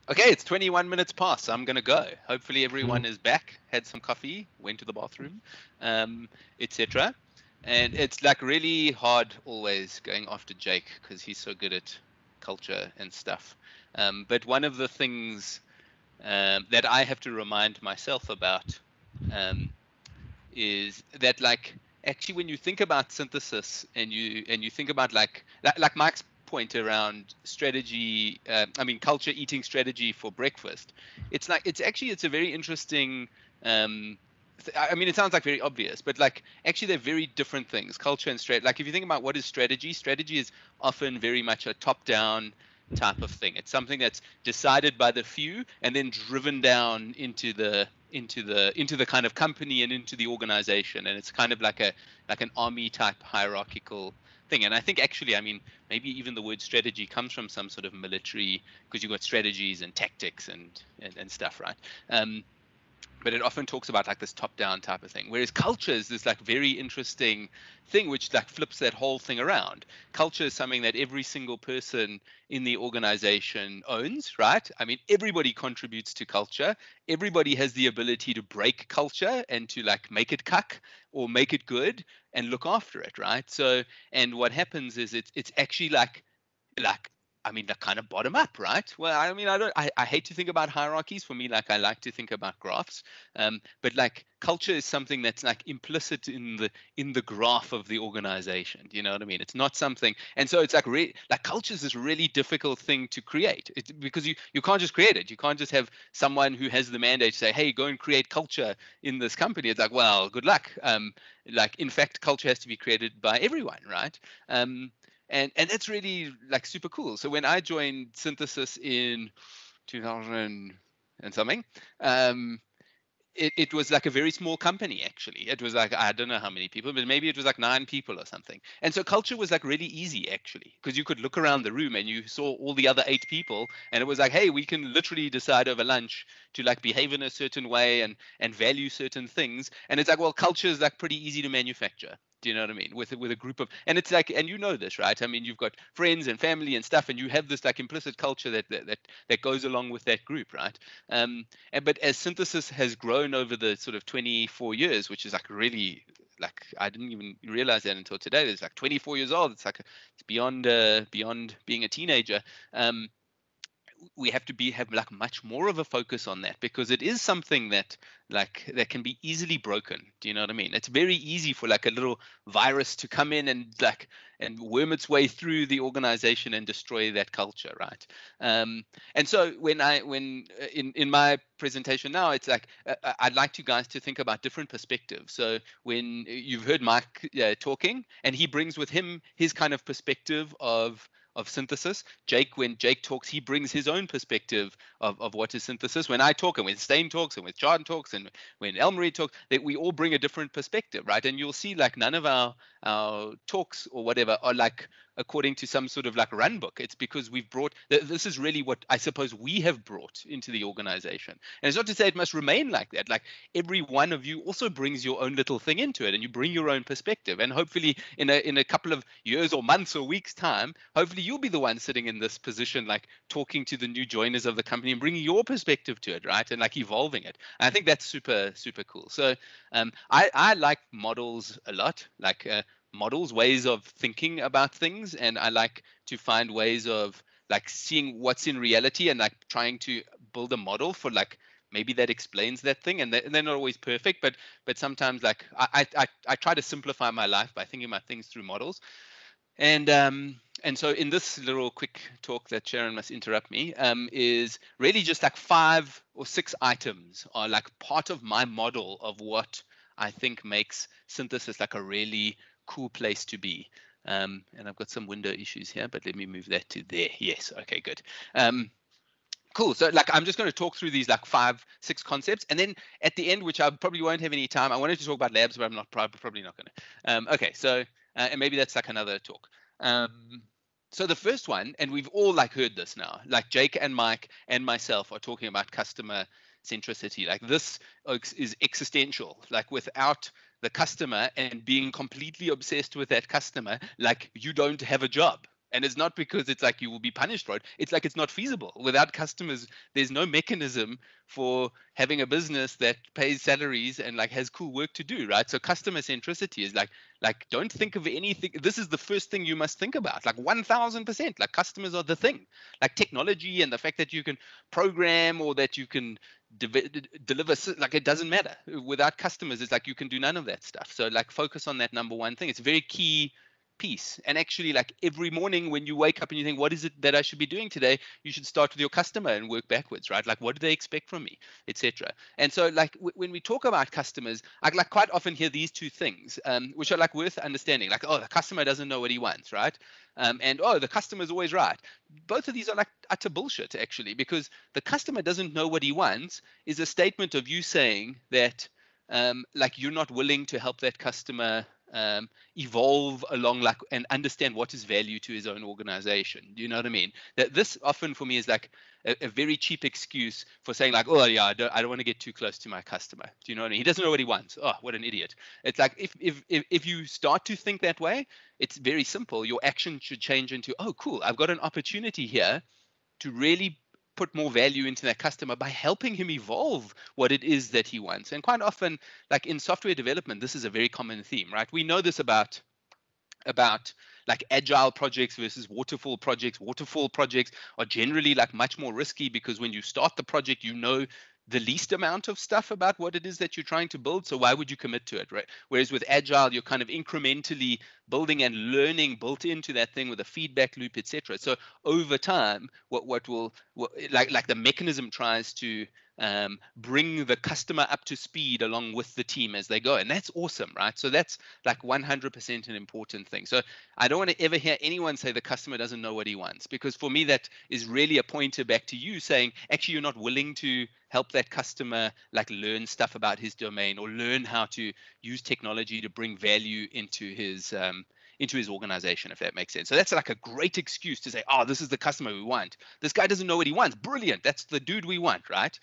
Okay, it's 21 minutes past, so I'm going to go. Hopefully everyone Mm. is back, had some coffee, went to the bathroom, um, etc. And it's like really hard always going after Jake because he's so good at culture and stuff. But one of the things that I have to remind myself about um, is that like actually when you think about synthesis and you think about like Mike's point around strategy, I mean culture eating strategy for breakfast, it's like it's a very interesting um I mean, it sounds like very obvious, but like actually they're very different things. Culture and strategy. Like if you think about what is strategy, strategy is often very much a top-down type of thing. It's something that's decided by the few and then driven down into the kind of company and into the organization, and it's kind of like an army type hierarchical thing. And I think actually, I mean, maybe even the word strategy comes from some sort of military, because you've got strategies and tactics and stuff, right? But it often talks about like this top down type of thing, whereas culture is this like very interesting thing which like flips that whole thing around. Culture is something that every single person in the organization owns, right? I mean, everybody contributes to culture. Everybody has the ability to break culture and to like make it cuck or make it good and look after it, right? So, and what happens is it's actually like I mean, the kind of bottom up, right? Well, I mean, I hate to think about hierarchies. For me, like I like to think about graphs. But like culture is something that's like implicit in the graph of the organization. Do you know what I mean? It's not something, and so it's like like culture is this really difficult thing to create. It's because you can't just create it. You can't just have someone who has the mandate to say, hey, go and create culture in this company. It's like, well, good luck. Like in fact, culture has to be created by everyone, right? And that's really like super cool. So when I joined Synthesis in 2000 and something, um, it was like a very small company actually. It was like I don't know how many people, but maybe it was like 9 people or something. And so culture was like really easy actually, because you could look around the room and you saw all the other 8 people, and it was like, hey, we can literally decide over lunch to like behave in a certain way and value certain things. And it's like, well, culture is like pretty easy to manufacture. Do you know what I mean? With a group of, and it's like, and you know this, right? I mean, you've got friends and family and stuff, and you have this like implicit culture that goes along with that group, right? But as synthesis has grown over the sort of 24 years, which is like really like I didn't even realize that until today. It's like 24 years old. It's like it's beyond being a teenager. Um, we have to have like much more of a focus on that, because it is something that can be easily broken. Do you know what I mean? It's very easy for like a little virus to come in and like and worm its way through the organization and destroy that culture, right? And so when in my presentation now, it's like I'd like you guys to think about different perspectives. So when you've heard Mike talking, and he brings with him his kind of perspective of synthesis. Jake, when Jake talks, he brings his own perspective of what is synthesis. When I talk, and when Stain talks, and when John talks, and when Elmarie talks, that we all bring a different perspective, right? And you'll see like none of our talks or whatever are like according to some sort of like run book. It's because we've brought this is really what I suppose we have brought into the organization. And it's not to say it must remain like that. Like every one of you also brings your own little thing into it, and you bring your own perspective. And hopefully in a couple of years or months or weeks time, hopefully you'll be the one sitting in this position, like talking to the new joiners of the company and bringing your perspective to it, right? And like evolving it. And I think that's super cool. So I like models a lot, like models, ways of thinking about things, and I like to find ways of like seeing what's in reality and like trying to build a model for like maybe that explains that thing. And they're not always perfect, but sometimes like I try to simplify my life by thinking about things through models. And so in this little quick talk that Sharon must interrupt me, is really just like 5 or 6 items are like part of my model of what I think makes synthesis like a really cool place to be. And I've got some window issues here, but let me move that to there. Yes, okay, good. Cool. So like I'm just going to talk through these like 5 6 concepts, and then at the end, which I probably won't have any time, I wanted to talk about labs, but I'm not probably not going to. Okay, so and maybe that's like another talk. So the first one, and we've all like heard this now, like Jake and Mike and myself are talking about customer centricity. Like this is existential. Like without the customer and being completely obsessed with that customer, like you don't have a job. And it's not because it's like you will be punished for it. It's like it's not feasible. Without customers, there's no mechanism for having a business that pays salaries and like has cool work to do, right? So customer centricity is like don't think of anything. This is the first thing you must think about. Like 1000%. Like customers are the thing. Like technology and the fact that you can program or that you can deliver, like it doesn't matter. Without customers, it's like you can do none of that stuff. So like focus on that number one thing. It's a very key piece. And actually, like every morning when you wake up and you think, what is it that I should be doing today, you should start with your customer and work backwards, right? Like what do they expect from me, etc. And so like when we talk about customers, I like quite often hear these two things, which are like worth understanding. Like, oh, the customer doesn't know what he wants, right? And oh, the customer's always right. Both of these are like utter bullshit, actually, because the customer doesn't know what he wants is a statement of you saying that like you're not willing to help that customer evolve along like and understand what is value to his own organization. Do you know what I mean? That this often for me is like a very cheap excuse for saying like, oh yeah, I don't want to get too close to my customer. Do you know what I mean? He doesn't know what he wants. Oh, what an idiot. It's like if you start to think that way, it's very simple. Your action should change into, oh cool, I've got an opportunity here to really put more value into that customer by helping him evolve what it is that he wants. And quite often, like in software development, this is a very common theme, right? We know this about like agile projects versus waterfall projects. Waterfall projects are generally like much more risky because when you start the project, you know the least amount of stuff about what it is that you're trying to build. So why would you commit to it, right? Whereas with agile, you're kind of incrementally building and learning built into that thing with a feedback loop, etc. So over time, what like the mechanism tries to bring the customer up to speed along with the team as they go, and that's awesome, right? So that's like 100% an important thing. So I don't want to ever hear anyone say the customer doesn't know what he wants, because for me that is really a pointer back to you saying actually you're not willing to help that customer like learn stuff about his domain or learn how to use technology to bring value into his organization, if that makes sense. So that's like a great excuse to say, oh, this is the customer we want. This guy doesn't know what he wants. Brilliant. That's the dude we want, right?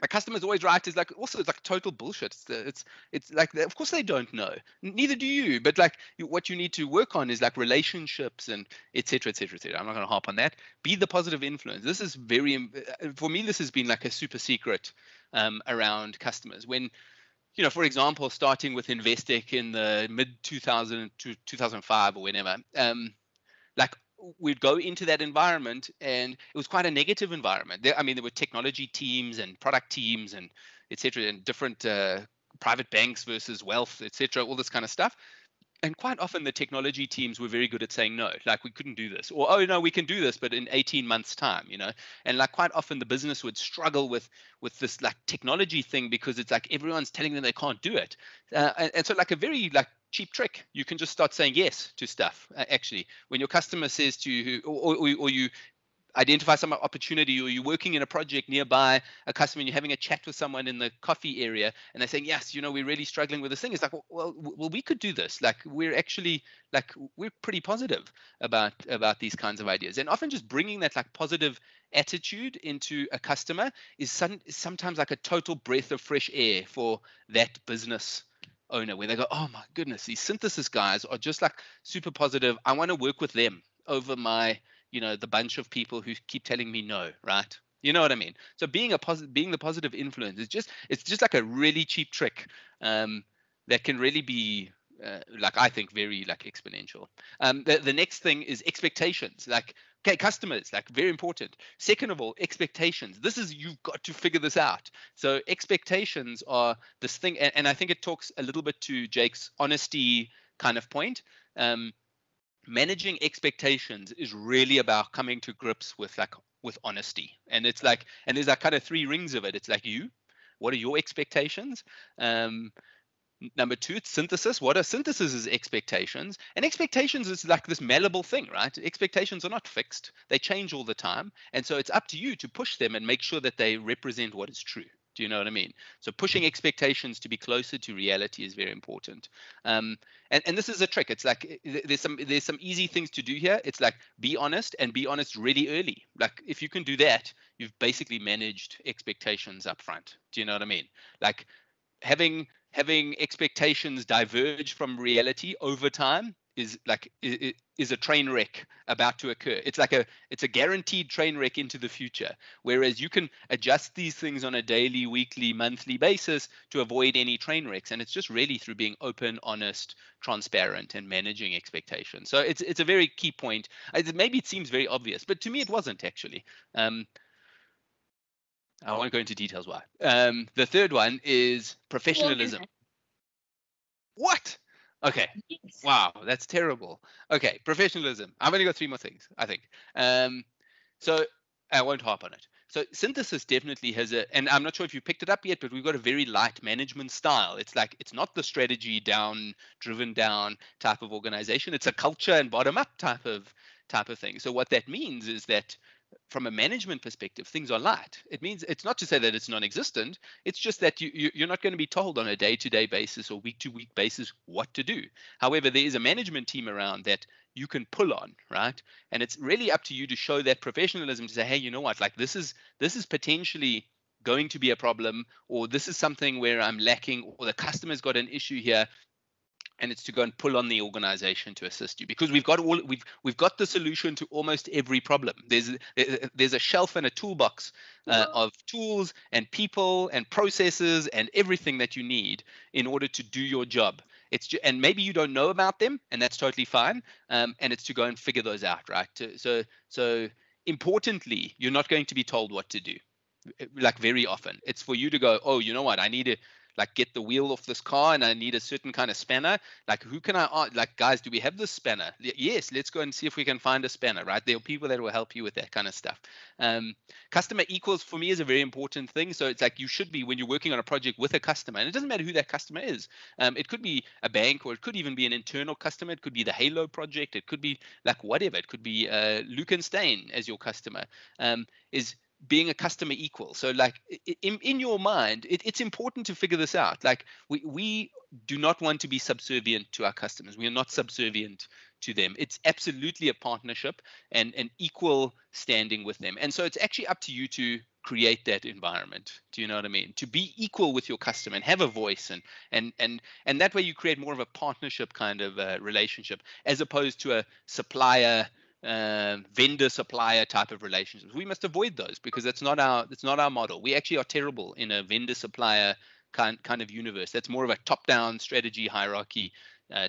A customer's always right is like also it's like total bullshit. It's like of course they don't know. Neither do you. But like what you need to work on is like relationships and etc. etc. etc. I'm not going to harp on that. Be the positive influence. This is very for me. This has been like a super secret around customers. When for example, starting with Investec in the mid 2000 to 2005 or whenever, like we'd go into that environment and it was quite a negative environment. There were technology teams and product teams and etc. and different private banks versus wealth, etc. All this kind of stuff. And quite often the technology teams were very good at saying no, like we couldn't do this, or oh no, we can do this, but in 18 months time, and like quite often the business would struggle with this like technology thing because it's like everyone's telling them they can't do it, and so like a very like cheap trick, you can just start saying yes to stuff. Actually, when your customer says to you, or you identify some opportunity, or you're working in a project nearby a customer and you're having a chat with someone in the coffee area and they're saying, yes, we're really struggling with this thing. It's like, well, we could do this. Like we're actually like we're pretty positive about these kinds of ideas. And often just bringing that like positive attitude into a customer is sometimes like a total breath of fresh air for that business owner, where they go, oh my goodness, these synthesis guys are just like super positive. I want to work with them over my the bunch of people who keep telling me no, right? You know what I mean? So being the positive influence is just like a really cheap trick that can really be like I think very like exponential. The next thing is expectations. Like, okay, customers, like very important. Second of all, expectations. You've got to figure this out. So expectations are this thing, and I think it talks a little bit to Jake's honesty kind of point. Managing expectations is really about coming to grips with honesty, and it's like, and there's like kind of three rings of it. It's like what are your expectations? Number two, it's synthesis. What are synthesis's expectations? And expectations is like this malleable thing, right? Expectations are not fixed; they change all the time, and so it's up to you to push them and make sure that they represent what is true. Do you know what I mean? So pushing expectations to be closer to reality is very important. And this is a trick. It's like there's some easy things to do here. It's like be honest, and be honest really early. Like if you can do that, you've basically managed expectations up front. Do you know what I mean? Like having expectations diverge from reality over time is a train wreck about to occur. It's a guaranteed train wreck into the future. Whereas you can adjust these things on a daily, weekly, monthly basis to avoid any train wrecks. And it's just really through being open, honest, transparent, and managing expectations. So it's a very key point. Maybe it seems very obvious, but to me it wasn't actually. I won't go into details why. The third one is professionalism. What? Okay. Yes. Wow, that's terrible. Okay, professionalism. I've only got 3 more things, I think. So I won't harp on it. So synthesis definitely has and I'm not sure if you picked it up yet, but we've got a very light management style. It's like, it's not the strategy driven down type of organization. It's a culture and bottom up type of thing. So what that means is that from a management perspective, things are light. It means, it's not to say that it's non-existent. It's just that you're not going to be told on a day-to-day basis or week-to-week basis what to do. However, there is a management team around that you can pull on, right? And it's really up to you to show that professionalism, to say, hey, you know what, like this is potentially going to be a problem, or this is something where I'm lacking, or the customer's got an issue here. And it's to go and pull on the organization to assist you, because we've got the solution to almost every problem. There's a shelf and a toolbox of tools and people and processes and everything that you need in order to do your job. And maybe you don't know about them, and that's totally fine. And it's to go and figure those out, right? So importantly, you're not going to be told what to do. Like, very often, it's for you to go, oh, you know what, I need to like get the wheel off this car and I need a certain kind of spanner. Like, who can I, like, guys, do we have this spanner? Yes, let's go and see if we can find a spanner, right? There are people that will help you with that kind of stuff. Customer equals for me is a very important thing. So it's like, you should be, when you're working on a project with a customer, and it doesn't matter who that customer is. It could be a bank, or it could even be an internal customer. It could be the Halo project. It could be like whatever. It could be Luke and Stain as your customer. Is being a customer equal. So like, in your mind, it's important to figure this out. Like, we do not want to be subservient to our customers. We are not subservient to them. It's absolutely a partnership and an equal standing with them. And so it's actually up to you to create that environment. Do you know what I mean? To be equal with your customer and have a voice, and that way you create more of a partnership kind of relationship, as opposed to a supplier vendor supplier type of relationships. We must avoid those, because that's not our model. We actually are terrible in a vendor supplier kind of universe. That's more of a top-down strategy hierarchy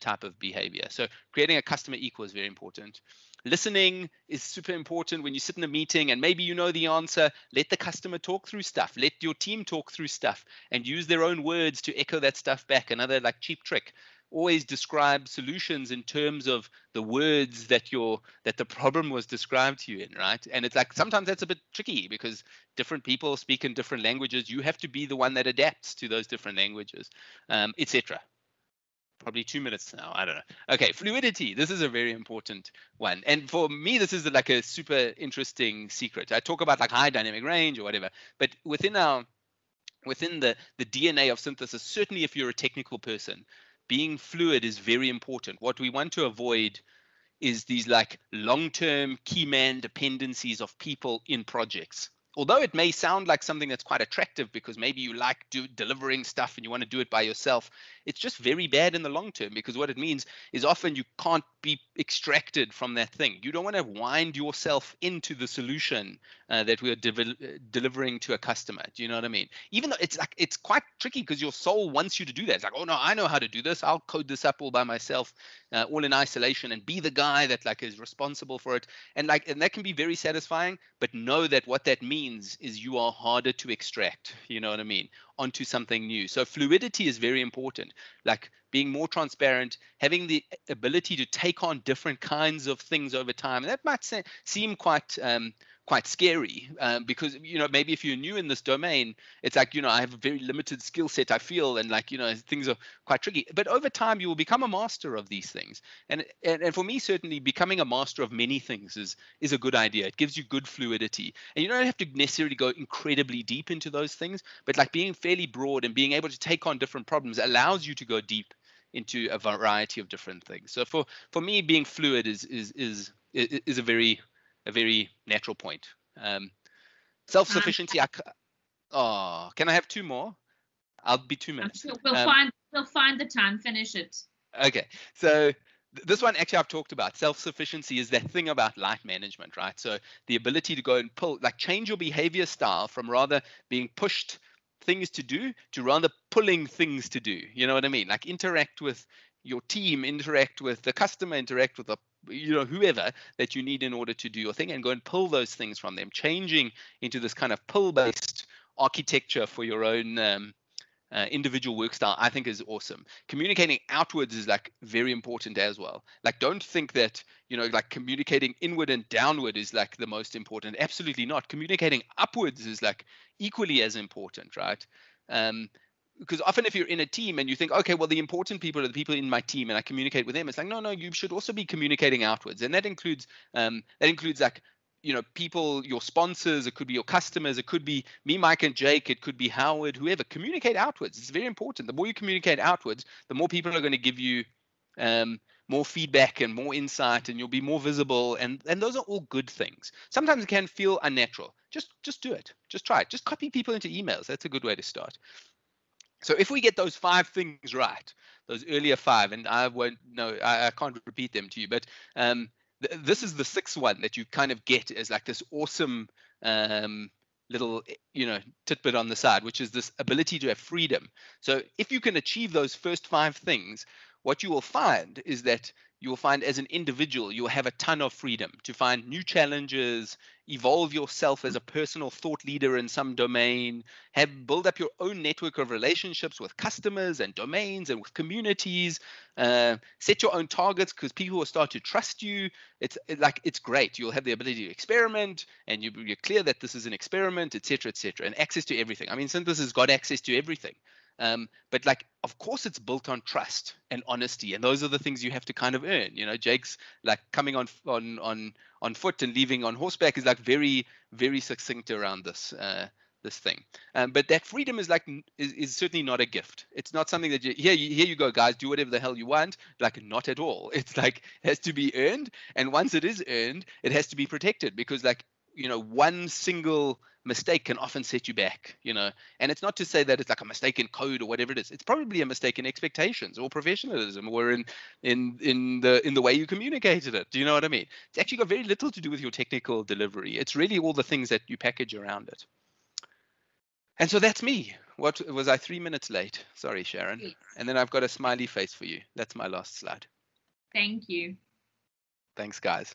type of behavior. So creating a customer equal is very important. Listening is super important. When you sit in a meeting and maybe you know the answer, let the customer talk through stuff. Let your team talk through stuff and use their own words to echo that stuff back. Another like cheap trick. Always describe solutions in terms of the words that the problem was described to you in, right? And it's like, sometimes that's a bit tricky, because different people speak in different languages. You have to be the one that adapts to those different languages, etc. Probably 2 minutes now. I don't know. Okay, fluidity. This is a very important one. And for me, this is like a super interesting secret. I talk about like high dynamic range or whatever, but within the DNA of synthesis, certainly if you're a technical person, being fluid is very important. What we want to avoid is these like long-term key man dependencies of people in projects. Although it may sound like something that's quite attractive, because maybe you like delivering stuff and you want to do it by yourself, it's just very bad in the long term, because what it means is often you can't be extracted from that thing. You don't want to wind yourself into the solution that we are delivering to a customer. Do you know what I mean? Even though it's quite tricky, because your soul wants you to do that. It's like, oh no, I know how to do this. I'll code this up all by myself, all in isolation, and be the guy that like is responsible for it. And that can be very satisfying, but know that what that means is you are harder to extract, you know what I mean, onto something new. So fluidity is very important, like being more transparent, having the ability to take on different kinds of things over time. And that might seem quite scary, because, you know, maybe if you're new in this domain, it's like, you know, I have a very limited skill set, I feel, and like, you know, things are quite tricky. But over time, you will become a master of these things. And for me, certainly becoming a master of many things is a good idea. It gives you good fluidity. And you don't have to necessarily go incredibly deep into those things, but like being fairly broad and being able to take on different problems allows you to go deep into a variety of different things. So for me, being fluid is a very natural point. Self-sufficiency. Can I have 2 more? I'll be 2 minutes. We'll find the time. Finish it. Okay. So This one actually I've talked about. Self-sufficiency is that thing about light management, right? So the ability to go and pull, like change your behavior style from rather being pushed things to do to rather pulling things to do. You know what I mean? Like interact with your team, interact with the customer, interact with the whoever that you need in order to do your thing, and go and pull those things from them, changing into this kind of pull-based architecture for your own individual work style, I think is awesome. Communicating outwards is like very important as well. Like, don't think that, like communicating inward and downward is like the most important. Absolutely not. Communicating upwards is like equally as important, right? Because often if you're in a team and you think, okay, well, the important people are the people in my team and I communicate with them, it's like, no, you should also be communicating outwards. And that includes like, people, your sponsors, it could be your customers, it could be me, Mike, and Jake, it could be Howard, whoever. Communicate outwards. It's very important. The more you communicate outwards, the more people are going to give you more feedback and more insight, and you'll be more visible. And those are all good things. Sometimes it can feel unnatural. Just do it. Just try it. Just copy people into emails. That's a good way to start. So if we get those 5 things right, those earlier 5, and I won't know, I can't repeat them to you, but this is the 6th one that you kind of get as like this awesome little tidbit on the side, which is this ability to have freedom. So if you can achieve those first 5 things, what you will find is that you will find as an individual, you'll have a ton of freedom to find new challenges, evolve yourself as a personal thought leader in some domain, build up your own network of relationships with customers and domains and with communities, set your own targets because people will start to trust you. It's great. You'll have the ability to experiment, and you're clear that this is an experiment, etc., and access to everything. I mean, Synthesis has got access to everything. But like, of course, it's built on trust and honesty, and those are the things you have to kind of earn. Jake's like coming on foot and leaving on horseback is like very, very succinct around this thing. But that freedom is like is certainly not a gift. It's not something that here you go, guys, do whatever the hell you want. Like, not at all. It's like it has to be earned, and once it is earned, it has to be protected, because like one single mistake can often set you back, and it's not to say that it's like a mistake in code or whatever it is. It's probably a mistake in expectations or professionalism or in the way you communicated it. Do you know what I mean? It's actually got very little to do with your technical delivery. It's really all the things that you package around it. And so that's me. What was I 3 minutes late? Sorry, Sharon. And then I've got a smiley face for you. That's my last slide. Thank you. Thanks, guys.